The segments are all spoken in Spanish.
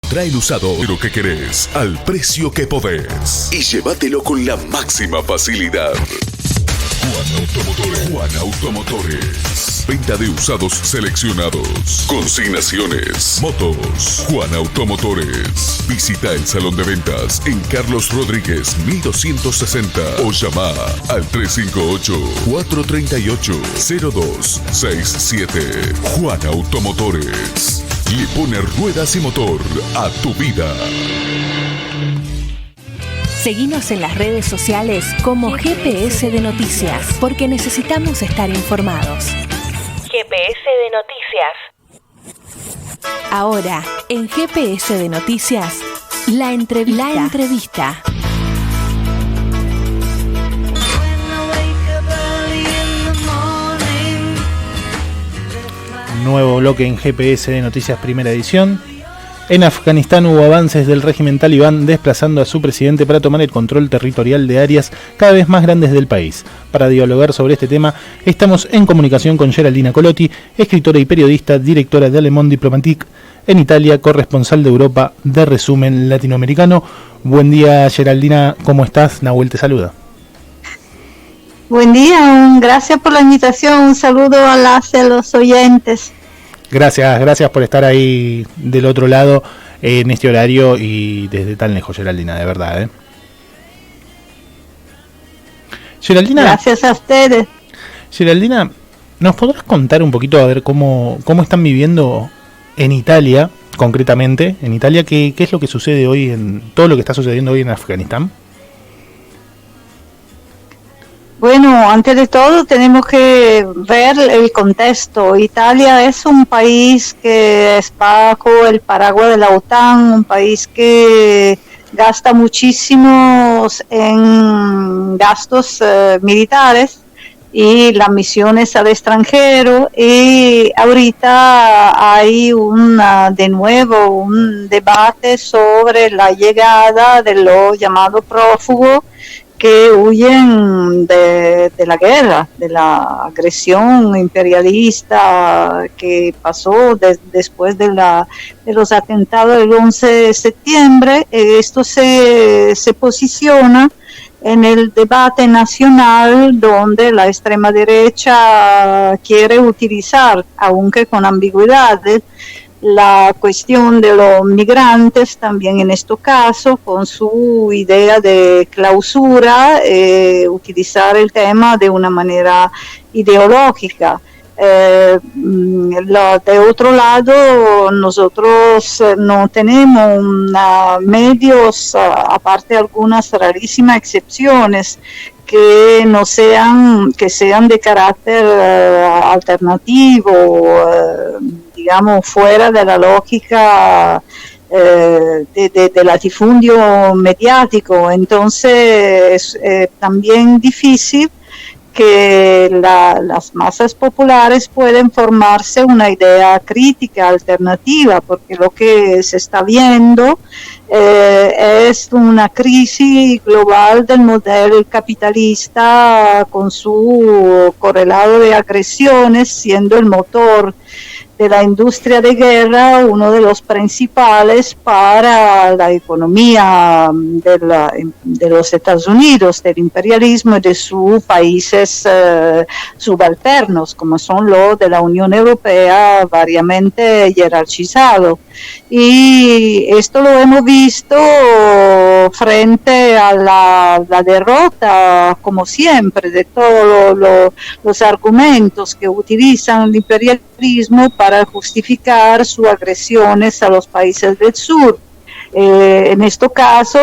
Trae el usado de lo que querés al precio que podés y llévatelo con la máxima facilidad. Juan Automotores. Venta de usados seleccionados. Consignaciones. Motos. Juan Automotores. Visita el salón de ventas en Carlos Rodríguez 1260 o llama al 358-438-0267. Juan Automotores. Le pone ruedas y motor a tu vida. Seguinos en las redes sociales como GPS de Noticias, porque necesitamos estar informados. GPS de Noticias. Ahora, en GPS de Noticias, la entrevista. Nuevo bloque en GPS de Noticias, primera edición. En Afganistán hubo avances del régimen talibán desplazando a su presidente para tomar el control territorial de áreas cada vez más grandes del país. Para dialogar sobre este tema, estamos en comunicación con Geraldina Colotti, escritora y periodista, directora de Le Monde Diplomatique en Italia, corresponsal de Europa de Resumen Latinoamericano. Buen día, Geraldina, ¿cómo estás? Nahuel te saluda. Buen día, gracias por la invitación, un saludo a los oyentes. Gracias por estar ahí del otro lado en este horario y desde tan lejos, Geraldina, de verdad. Geraldina, gracias a ustedes. Geraldina, ¿nos podrás contar un poquito a ver cómo están viviendo en Italia, concretamente, en Italia, qué es lo que sucede hoy, en todo lo que está sucediendo hoy en Afganistán? Bueno, antes de todo tenemos que ver el contexto. Italia es un país que es bajo el paraguas de la OTAN, un país que gasta muchísimos en gastos militares y las misiones al extranjero, y ahorita hay de nuevo un debate sobre la llegada de los llamados prófugos que huyen de la guerra, de la agresión imperialista que pasó después de los atentados del 11 de septiembre. Esto se posiciona en el debate nacional, donde la extrema derecha quiere utilizar, aunque con ambigüedades, la cuestión de los migrantes también en este caso, con su idea de clausura, utilizar el tema de una manera ideológica. De otro lado, nosotros no tenemos medios, aparte de algunas rarísimas excepciones, que sean de carácter alternativo, digamos, fuera de la lógica de latifundio mediático. Entonces es también difícil que las masas populares pueden formarse una idea crítica alternativa, porque lo que se está viendo es una crisis global del modelo capitalista, con su correlado de agresiones, siendo el motor de la industria de guerra uno de los principales para la economía de los Estados Unidos, del imperialismo y de sus países subalternos, como son los de la Unión Europea, variamente jerarquizado. Y esto lo hemos visto frente a la derrota, como siempre, de todos los argumentos que utilizan el imperialismo para justificar sus agresiones a los países del sur. En este caso,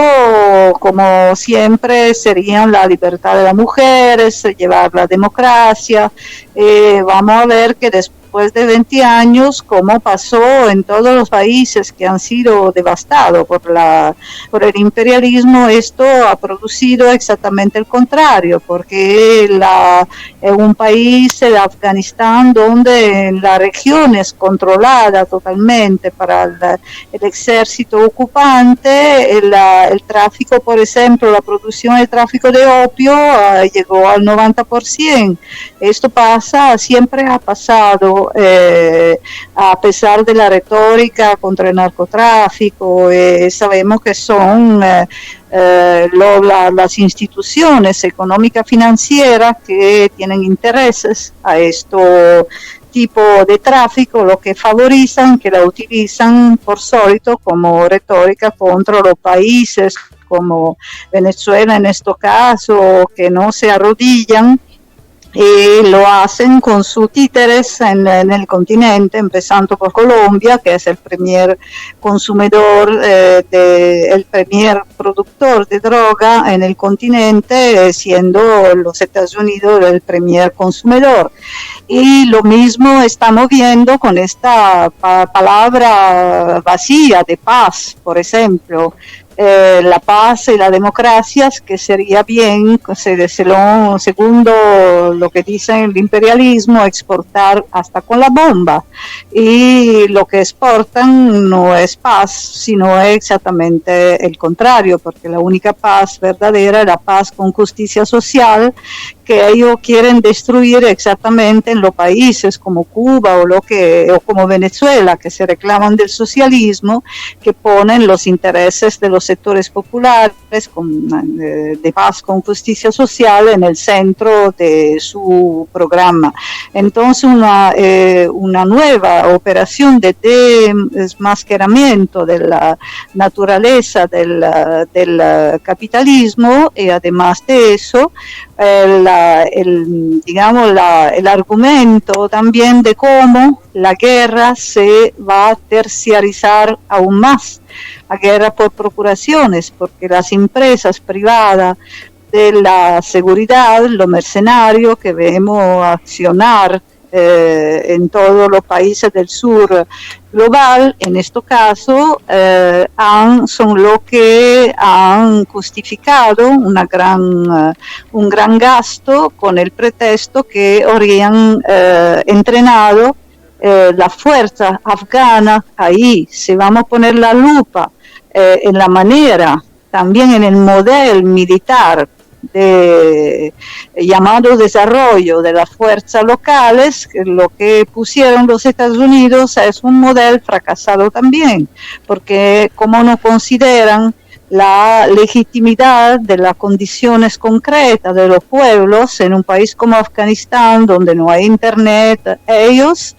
como siempre, serían la libertad de las mujeres, llevar la democracia. Vamos a ver que después de 20 años, como pasó en todos los países que han sido devastados por el imperialismo, esto ha producido exactamente el contrario, porque en un país de Afganistán donde la región es controlada totalmente para el ejército ocupante, el tráfico, por ejemplo, la producción y el tráfico de opio llegó al 90%. Esto siempre ha pasado ejemplo, a pesar de la retórica contra el narcotráfico, sabemos que son las instituciones económicas financieras que tienen intereses a esto tipo de tráfico, lo que favorizan, que la utilizan por solito como retórica contra los países como Venezuela en este caso, que no se arrodillan, y lo hacen con sus títeres en el continente, empezando por Colombia, que es el primer consumidor, el primer productor de droga en el continente, siendo los Estados Unidos el primer consumidor. Y lo mismo estamos viendo con esta palabra vacía de paz, por ejemplo. La paz y la democracia, que sería bien, segundo lo que dice el imperialismo, exportar hasta con la bomba, y lo que exportan no es paz, sino exactamente el contrario, porque la única paz verdadera es la paz con justicia social, que ellos quieren destruir exactamente en los países como Cuba o como Venezuela, que se reclaman del socialismo, que ponen los intereses de los sectores populares de paz con justicia social en el centro de su programa. Entonces una nueva operación de desmascaramiento de la naturaleza del capitalismo, y además de eso el argumento también de cómo la guerra se va a terciarizar aún más, la guerra por procuraciones, porque las empresas privadas de la seguridad, los mercenarios que vemos accionar en todos los países del sur global, en este caso, son los que han justificado un gran gasto con el pretexto que habrían entrenado la fuerza afgana. Ahí, si vamos a poner la lupa en la manera, también en el modelo militar llamado desarrollo de las fuerzas locales, lo que pusieron los Estados Unidos es un modelo fracasado también, porque como no consideran la legitimidad de las condiciones concretas de los pueblos en un país como Afganistán, donde no hay internet, ellos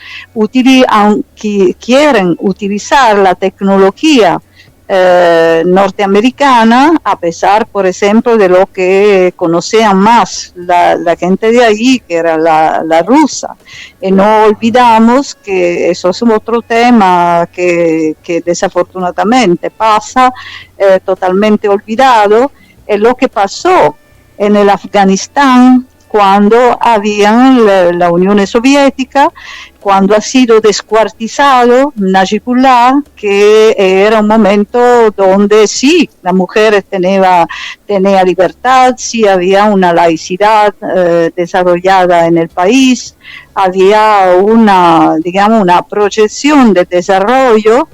quieren utilizar la tecnología norteamericana, a pesar, por ejemplo, de lo que conocían más la gente de allí, que era la rusa. Y no olvidamos que eso es otro tema que desafortunadamente pasa totalmente olvidado, es lo que pasó en el Afganistán cuando había la Unión Soviética, cuando ha sido descuartizado Najibullah, que era un momento donde sí, las mujeres tenía libertad, sí había una laicidad desarrollada en el país, había una proyección de desarrollo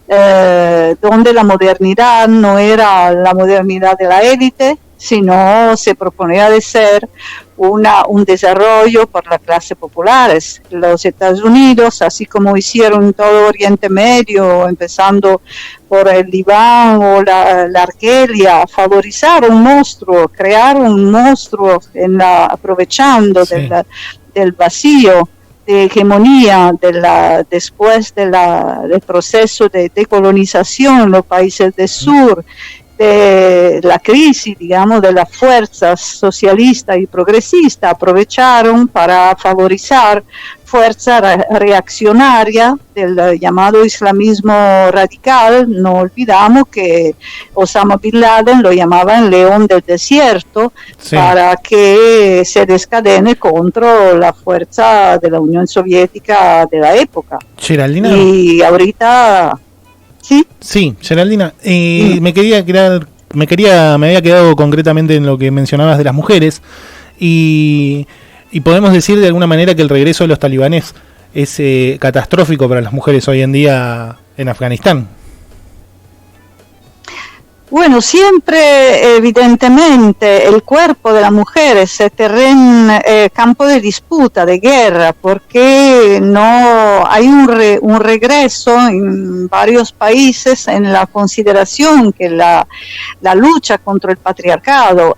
donde la modernidad no era la modernidad de la élite, sino se proponía de ser un desarrollo por las clases populares. Los Estados Unidos, así como hicieron en todo Oriente Medio, empezando por el Líbano o la Argelia, favorizaron un monstruo, crearon un monstruo aprovechando del vacío de hegemonía después del proceso de decolonización en los países del sur, de la crisis, digamos, de las fuerzas socialistas y progresistas, aprovecharon para favorizar fuerza reaccionaria del llamado islamismo radical. No olvidamos que Osama Bin Laden lo llamaban el león del desierto, sí, para que se descadene contra la fuerza de la Unión Soviética de la época. Geraldina. Y ahorita... Sí, Geraldina, me había quedado concretamente en lo que mencionabas de las mujeres, y podemos decir de alguna manera que el regreso de los talibanes es catastrófico para las mujeres hoy en día en Afganistán. Bueno, siempre evidentemente el cuerpo de la mujer es terreno, campo de disputa, de guerra, porque no hay un regreso en varios países en la consideración que la lucha contra el patriarcado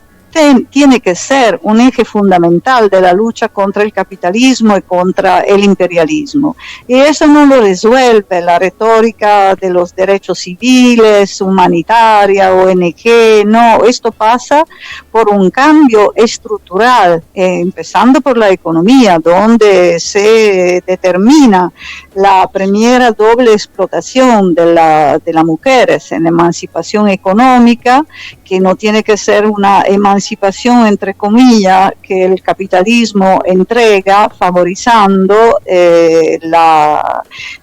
tiene que ser un eje fundamental de la lucha contra el capitalismo y contra el imperialismo. Y eso no lo resuelve la retórica de los derechos civiles, humanitaria, ONG, no, esto pasa por un cambio estructural, empezando por la economía, donde se determina la primera doble explotación de las mujeres en emancipación económica, que no tiene que ser una emancipación entre comillas que el capitalismo entrega, favorizando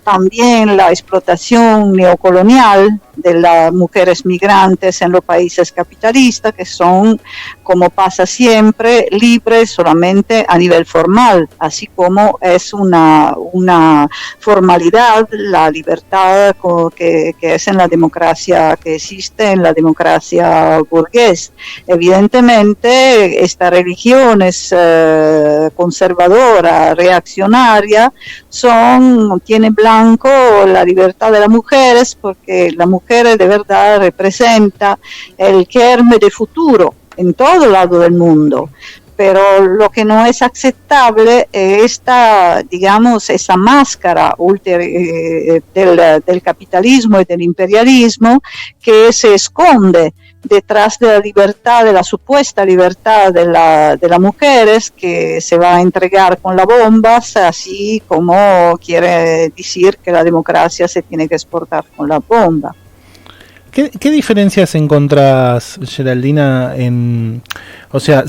también la explotación neocolonial de las mujeres migrantes en los países capitalistas, que son, como pasa siempre, libres solamente a nivel formal, así como es una formalidad la libertad que es en la democracia, que existe en la democracia burgués. Evidentemente, estas religiones conservadoras, reaccionarias, tiene blanco la libertad de las mujeres, porque las mujeres de verdad representa el germen de futuro en todo lado del mundo. Pero lo que no es aceptable es esa máscara del capitalismo y del imperialismo que se esconde detrás de la libertad, de la supuesta libertad de las mujeres, que se va a entregar con las bombas, así como quiere decir que la democracia se tiene que exportar con la bomba. ¿Qué diferencias encontrás, Geraldina,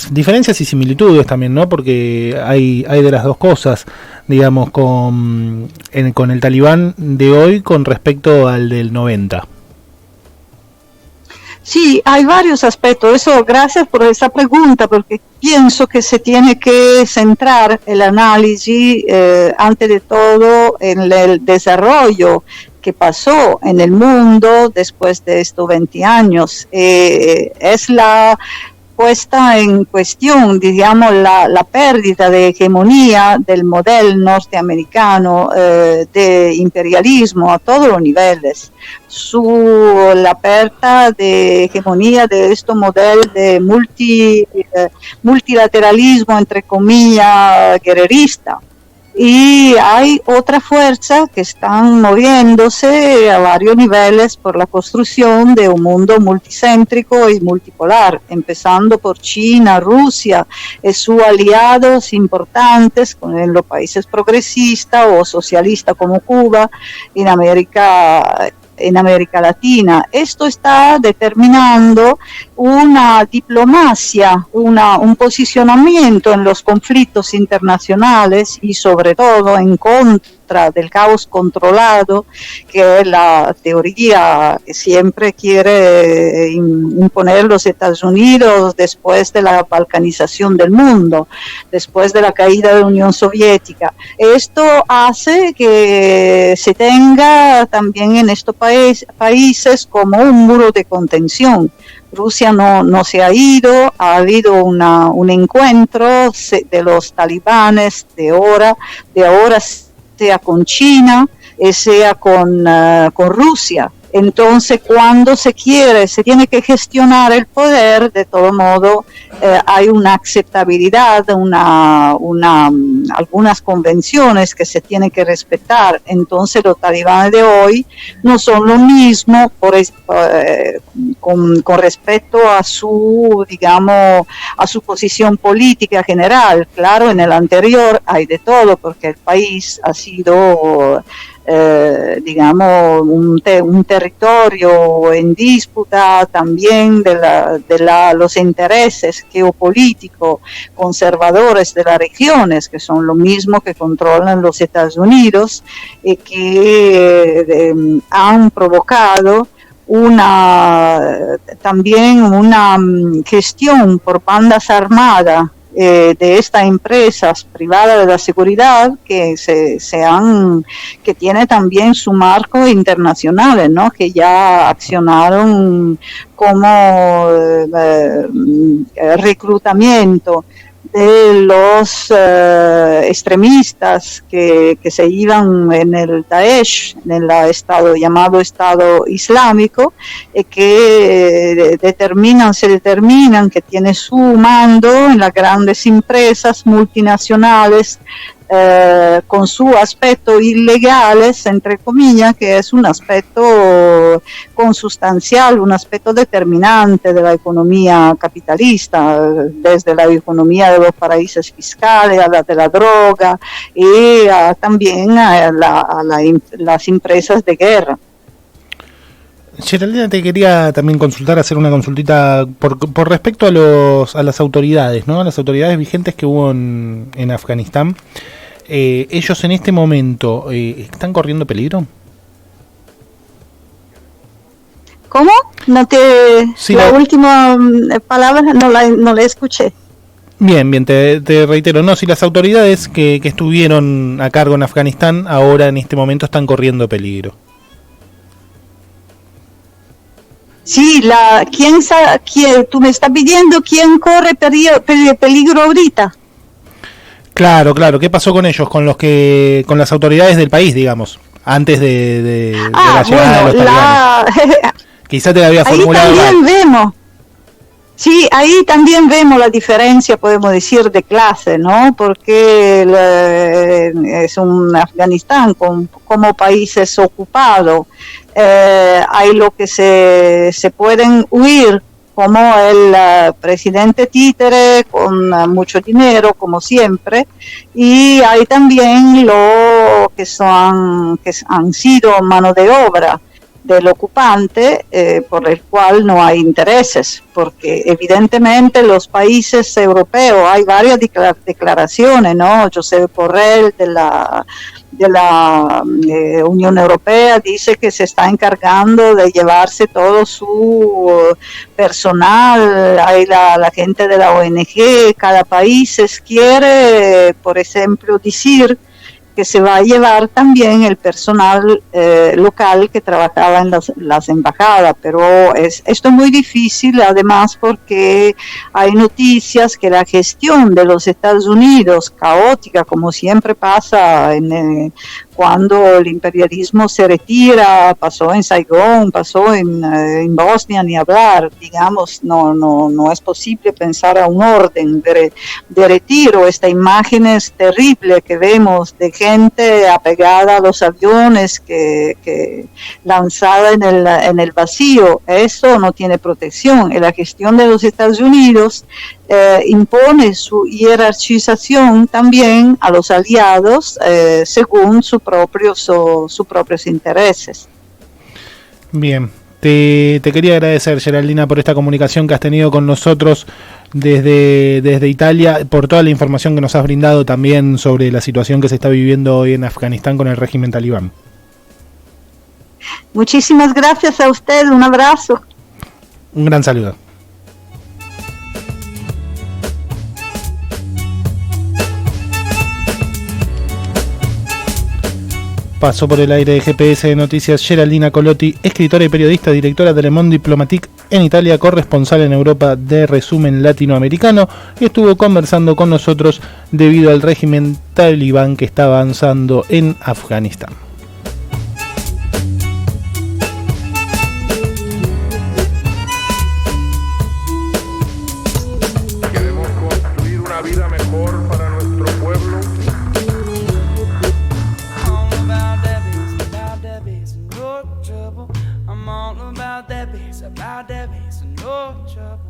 diferencias y similitudes también, ¿no? Porque hay de las dos cosas, digamos, con el Talibán de hoy con respecto al del 90. Sí, hay varios aspectos. Gracias por esa pregunta, porque pienso que se tiene que centrar el análisis, antes de todo, en el desarrollo que pasó en el mundo después de estos 20 años. Es la puesta en cuestión, digamos, la pérdida de hegemonía del modelo norteamericano de imperialismo a todos los niveles, la pérdida de hegemonía de este modelo de multilateralismo, entre comillas, guerrerista. Y hay otra fuerza que están moviéndose a varios niveles por la construcción de un mundo multicéntrico y multipolar, empezando por China, Rusia y sus aliados importantes en los países progresistas o socialistas como Cuba, en América Latina. Esto está determinando una diplomacia, un posicionamiento en los conflictos internacionales y sobre todo en contra del caos controlado, que es la teoría que siempre quiere imponer los Estados Unidos después de la balcanización del mundo, después de la caída de la Unión Soviética. Esto hace que se tenga también en estos países como un muro de contención. Rusia no se ha ido, ha habido un encuentro de los talibanes de ahora sea con China, sea con Rusia. Entonces, cuando se tiene que gestionar el poder, de todo modo, hay una aceptabilidad, algunas convenciones que se tienen que respetar. Entonces, los talibanes de hoy no son lo mismo con respecto a su posición política general. Claro, en el anterior hay de todo, porque el país ha sido un territorio en disputa también de los intereses geopolíticos conservadores de las regiones, que son lo mismo que controlan los Estados Unidos y que han provocado también una gestión por bandas armadas de estas empresas privadas de la seguridad que que tiene también su marco internacional, ¿no? Que ya accionaron como reclutamiento de los extremistas que se iban en el Daesh, en el estado llamado Estado Islámico, que se determinan que tiene su mando en las grandes empresas multinacionales, con su aspecto ilegales, entre comillas, que es un aspecto consustancial, un aspecto determinante de la economía capitalista, desde la economía de los paraísos fiscales a la de la droga y también a las empresas de guerra. Geraldina, te quería también hacer una consultita por respecto a las autoridades, ¿no? A las autoridades vigentes que hubo en Afganistán. ¿Ellos en este momento están corriendo peligro? ¿Cómo? Sí, la última palabra no la escuché. Bien, te reitero, no, si las autoridades que estuvieron a cargo en Afganistán ahora en este momento están corriendo peligro. Sí, tú me estás pidiendo quién corre peligro ahorita. Claro, ¿qué pasó con ellos, con las autoridades del país, digamos, antes de la llegada de los talibanes? Quizá te la había formulado. Ahí también vemos la diferencia, podemos decir, de clase, ¿no? Porque es un Afganistán como países ocupados. Hay lo que se pueden huir, como el presidente títere con mucho dinero, como siempre, y hay también lo que han sido mano de obra del ocupante, por el cual no hay intereses, porque evidentemente los países europeos, hay varias declaraciones, ¿no? Josep Borrell de la Unión Europea dice que se está encargando de llevarse todo su personal, hay la gente de la ONG, cada país quiere, por ejemplo, decir que se va a llevar también el personal local que trabajaba en las embajadas, pero esto es muy difícil, además porque hay noticias que la gestión de los Estados Unidos, caótica, como siempre pasa cuando el imperialismo se retira, pasó en Saigón, pasó en Bosnia, ni hablar, digamos, no es posible pensar a un orden de retiro. Estas imágenes terribles que vemos de gente apegada a los aviones que lanzada en el vacío, eso no tiene protección. En la gestión de los Estados Unidos impone su jerarquización también a los aliados según sus propios intereses. Bien, te quería agradecer, Geraldina, por esta comunicación que has tenido con nosotros desde Italia, por toda la información que nos has brindado también sobre la situación que se está viviendo hoy en Afganistán con el régimen talibán. Muchísimas gracias a usted, un abrazo. Un gran saludo. Pasó por el aire de GPS de Noticias Geraldina Colotti, escritora y periodista, directora de Le Monde Diplomatique en Italia, corresponsal en Europa de Resumen Latinoamericano, y estuvo conversando con nosotros debido al régimen talibán que está avanzando en Afganistán. Queremos construir una vida mejor para nuestro pueblo. I'm all about that bass, no trouble.